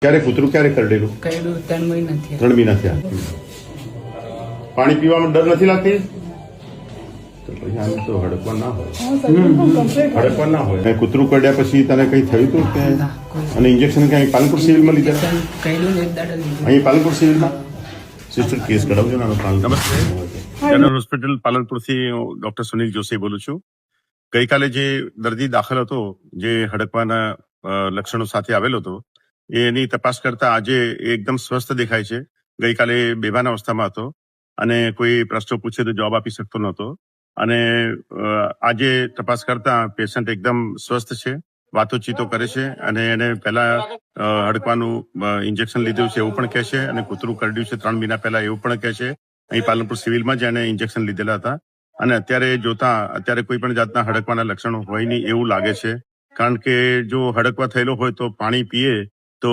ક્યારે કૂતરું ક્યારે કરડેલું? કર્યું 3 મહિના થયા. 3 મહિના થયા. પાણી પીવામાં ડર નથી લાગતી? તો પછી આમ તો હડકવા ના હોય. હડકવા ના હોય. કઈ કૂતરું કરડ્યા પછી તને કઈ થયું હતું કે? ના, કોઈ અને ઇન્જેક્શન ક્યાંય પાલનપુર સિવિલમાં લીધા? કર્યું ને એક દાડા લીધું. અહીં પાલનપુર સિવિલમાં સિસ્ટર કેસ કરાવજો ને. નમસ્તે, જનરલ હોસ્પિટલ પાલનપુરથી ડોક્ટર સુનિલ જોશી બોલું છું. ગઈકાલે જે દર્દી દાખલ હતો, જે હડકવાના લક્ષણો સાથે આવેલો હતો, એની તપાસ કરતા આજે એકદમ સ્વસ્થ દેખાય છે. ગઈકાલે બેભાન અવસ્થામાં હતો અને કોઈ પ્રશ્નો પૂછે તો જવાબ આપી શકતો નહોતો. અને આજે તપાસ કરતા પેશન્ટ એકદમ સ્વસ્થ છે, વાતોચીતો કરે છે અને એને પહેલા હડકવાનું ઇન્જેક્શન લીધું છે એવું પણ કહે છે અને કૂતરું કરડ્યું છે 3 મહિના પહેલા એવું પણ કહે છે. અહીં પાલનપુર સિવિલમાં જ એને ઇન્જેક્શન લીધેલા હતા અને અત્યારે કોઈ પણ જાતના હડકવાના લક્ષણો હોય નહીં એવું લાગે છે. કારણ કે જો હડકવા થયેલો હોય તો પાણી પીએ તો